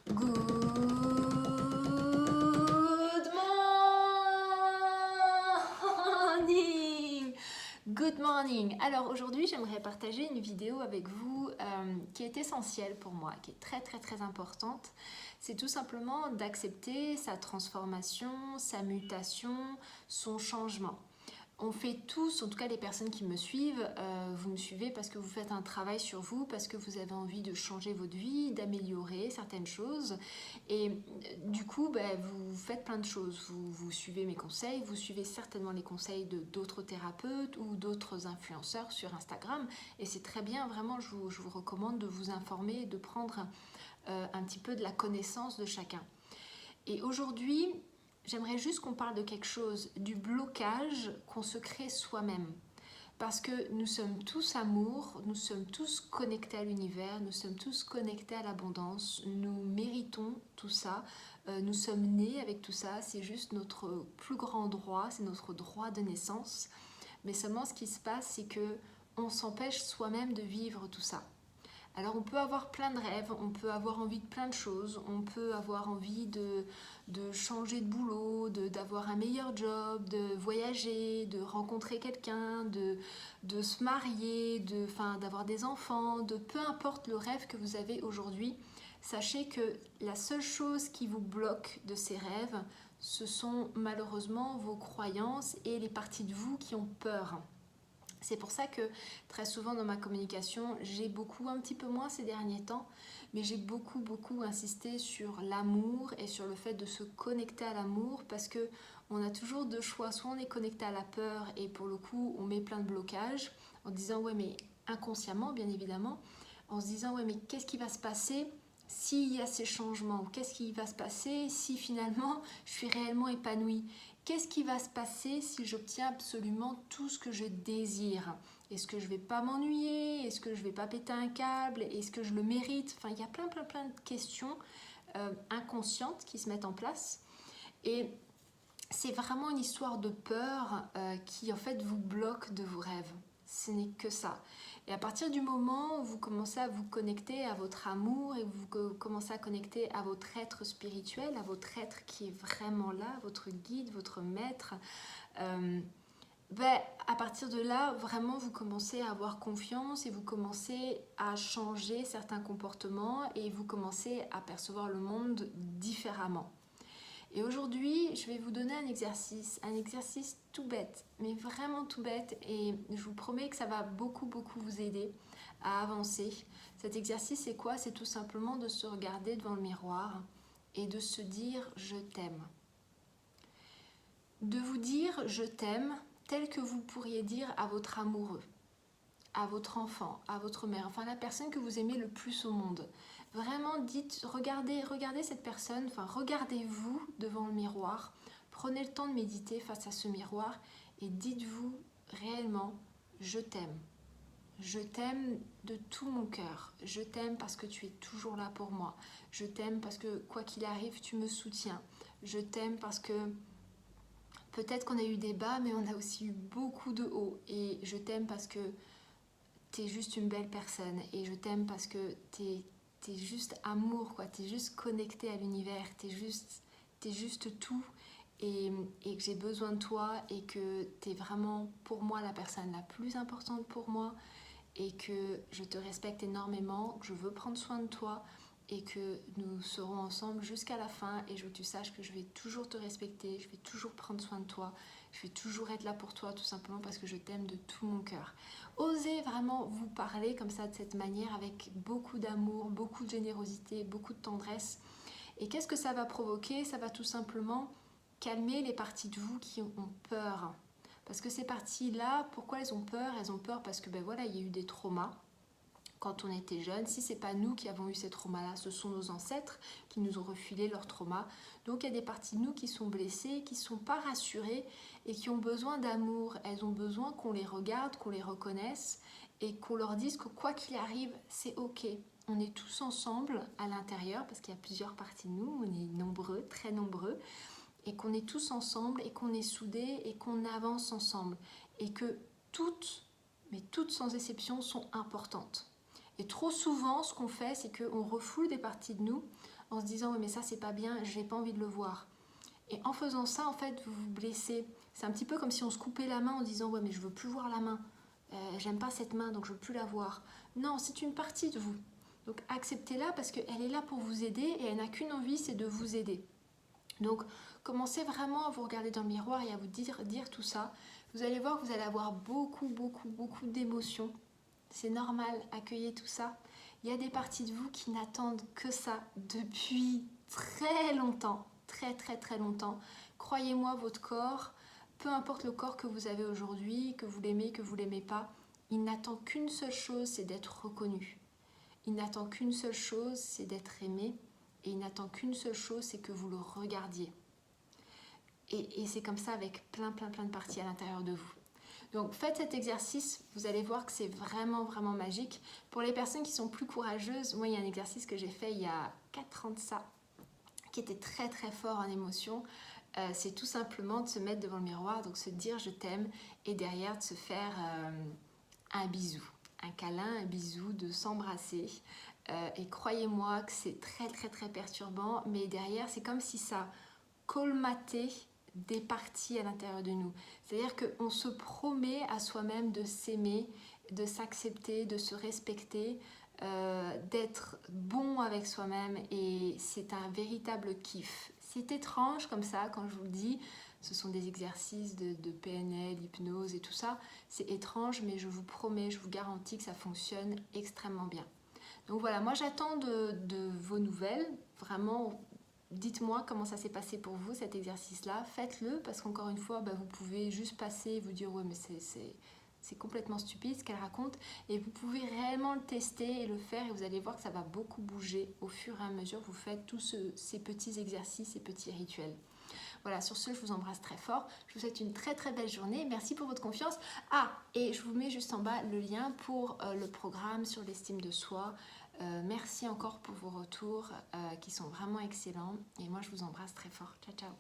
Good morning! Good morning! Alors aujourd'hui j'aimerais partager une vidéo avec vous qui est essentielle pour moi, qui est très importante. C'est tout simplement d'accepter sa transformation, sa mutation, son changement. On fait tous, en tout cas les personnes qui me suivent, vous me suivez parce que vous faites un travail sur vous, parce que vous avez envie de changer votre vie, d'améliorer certaines choses. Et du coup, vous faites plein de choses. Vous suivez mes conseils, vous suivez certainement les conseils de d'autres thérapeutes ou d'autres influenceurs sur Instagram. Et c'est très bien, vraiment, je vous recommande de vous informer et de prendre un petit peu de la connaissance de chacun. Et aujourd'hui, j'aimerais juste qu'on parle de quelque chose, du blocage qu'on se crée soi-même. Parce que nous sommes tous amour, nous sommes tous connectés à l'univers, nous sommes tous connectés à l'abondance, nous méritons tout ça, nous sommes nés avec tout ça, c'est juste notre plus grand droit, c'est notre droit de naissance. Mais seulement ce qui se passe, c'est que on s'empêche soi-même de vivre tout ça. Alors on peut avoir plein de rêves, on peut avoir envie de plein de choses, on peut avoir envie de changer de boulot, d'avoir un meilleur job, de voyager, de rencontrer quelqu'un, de se marier, d'avoir des enfants, de peu importe le rêve que vous avez aujourd'hui. Sachez que la seule chose qui vous bloque de ces rêves, ce sont malheureusement vos croyances et les parties de vous qui ont peur. C'est pour ça que très souvent dans ma communication, j'ai beaucoup, un petit peu moins ces derniers temps, mais j'ai beaucoup insisté sur l'amour et sur le fait de se connecter à l'amour parce que on a toujours deux choix. Soit on est connecté à la peur et pour le coup on met plein de blocages en disant ouais mais inconsciemment bien évidemment, en se disant ouais mais qu'est-ce qui va se passer s'il y a ces changements? Qu'est-ce qui va se passer si finalement je suis réellement épanouie? Qu'est-ce qui va se passer si j'obtiens absolument tout ce que je désire? Est-ce que je ne vais pas m'ennuyer? Est-ce que je ne vais pas péter un câble? Est-ce que je le mérite? Enfin, il y a plein de questions inconscientes qui se mettent en place. Et c'est vraiment une histoire de peur qui en fait vous bloque de vos rêves. Ce n'est que ça. Et à partir du moment où vous commencez à vous connecter à votre amour et vous commencez à connecter à votre être spirituel, à votre être qui est vraiment là, votre guide, votre maître, à partir de là, vraiment, vous commencez à avoir confiance et vous commencez à changer certains comportements et vous commencez à percevoir le monde différemment. Et aujourd'hui, je vais vous donner un exercice tout bête, mais vraiment tout bête, et je vous promets que ça va beaucoup vous aider à avancer. Cet exercice, c'est quoi? C'est tout simplement de se regarder devant le miroir et de se dire « je t'aime ». De vous dire « je t'aime » tel que vous pourriez dire à votre amoureux, à votre enfant, à votre mère, enfin la personne que vous aimez le plus au monde. Vraiment, regardez cette personne, enfin regardez-vous devant le miroir, prenez le temps de méditer face à ce miroir et dites-vous réellement « je t'aime ». Je t'aime de tout mon cœur. Je t'aime parce que tu es toujours là pour moi. Je t'aime parce que quoi qu'il arrive, tu me soutiens. Je t'aime parce que peut-être qu'on a eu des bas, mais on a aussi eu beaucoup de hauts. Et je t'aime parce que t'es juste une belle personne. Et je t'aime parce que t'es juste amour, quoi. T'es juste connecté à l'univers. T'es juste tout. Et que j'ai besoin de toi et que t'es vraiment pour moi la personne la plus importante pour moi et que je te respecte énormément, que je veux prendre soin de toi et que nous serons ensemble jusqu'à la fin et je veux que tu saches que je vais toujours te respecter, je vais toujours prendre soin de toi, je vais toujours être là pour toi tout simplement parce que je t'aime de tout mon cœur. Osez vraiment vous parler comme ça de cette manière avec beaucoup d'amour, beaucoup de générosité, beaucoup de tendresse. Et qu'est-ce que ça va provoquer? Ça va tout simplement calmer les parties de vous qui ont peur. Parce que ces parties-là, pourquoi elles ont peur? Elles ont peur parce que voilà, il y a eu des traumas quand on était jeune. Si c'est pas nous qui avons eu ces traumas-là, ce sont nos ancêtres qui nous ont refilé leurs traumas. Donc il y a des parties de nous qui sont blessées, qui ne sont pas rassurées et qui ont besoin d'amour. Elles ont besoin qu'on les regarde, qu'on les reconnaisse et qu'on leur dise que quoi qu'il arrive, c'est ok. On est tous ensemble à l'intérieur parce qu'il y a plusieurs parties de nous, on est nombreux, très nombreux, et qu'on est tous ensemble et qu'on est soudés et qu'on avance ensemble et que toutes, mais toutes sans exception, sont importantes. Et trop souvent, ce qu'on fait, c'est qu'on refoule des parties de nous en se disant oui mais ça c'est pas bien, j'ai pas envie de le voir. Et en faisant ça, en fait, vous vous blessez. C'est un petit peu comme si on se coupait la main en disant ouais mais je veux plus voir la main, j'aime pas cette main donc je veux plus la voir. Non, c'est une partie de vous. Donc acceptez-la parce qu'elle est là pour vous aider et elle n'a qu'une envie, c'est de vous aider. Donc commencez vraiment à vous regarder dans le miroir et à vous dire tout ça. Vous allez voir que vous allez avoir beaucoup d'émotions. C'est normal, accueillez tout ça. Il y a des parties de vous qui n'attendent que ça depuis très longtemps, très longtemps. Croyez-moi, votre corps, peu importe le corps que vous avez aujourd'hui, que vous l'aimez pas, il n'attend qu'une seule chose, c'est d'être reconnu. Il n'attend qu'une seule chose, c'est d'être aimé. Et il n'attend qu'une seule chose, c'est que vous le regardiez. Et c'est comme ça avec plein de parties à l'intérieur de vous. Donc faites cet exercice, vous allez voir que c'est vraiment magique. Pour les personnes qui sont plus courageuses, moi il y a un exercice que j'ai fait il y a 4 ans de ça, qui était très fort en émotion. C'est tout simplement de se mettre devant le miroir, donc se dire je t'aime, et derrière de se faire un bisou, un câlin, un bisou, de s'embrasser. Et croyez-moi que c'est très perturbant, mais derrière c'est comme si ça colmatait des parties à l'intérieur de nous. C'est-à-dire qu'on se promet à soi-même de s'aimer, de s'accepter, de se respecter, d'être bon avec soi-même, et c'est un véritable kiff. C'est étrange comme ça quand je vous le dis, ce sont des exercices de PNL, hypnose et tout ça, c'est étrange mais je vous promets, je vous garantis que ça fonctionne extrêmement bien. Donc voilà, moi j'attends de vos nouvelles, vraiment. Dites-moi comment ça s'est passé pour vous cet exercice-là, faites-le parce qu'encore une fois, vous pouvez juste passer et vous dire ouais mais c'est complètement stupide ce qu'elle raconte, et vous pouvez réellement le tester et le faire et vous allez voir que ça va beaucoup bouger au fur et à mesure que vous faites tous ces petits exercices, ces petits rituels. Voilà, sur ce, je vous embrasse très fort. Je vous souhaite une très belle journée. Merci pour votre confiance. Ah, et je vous mets juste en bas le lien pour le programme sur l'estime de soi. Merci encore pour vos retours qui sont vraiment excellents. Et moi, je vous embrasse très fort. Ciao.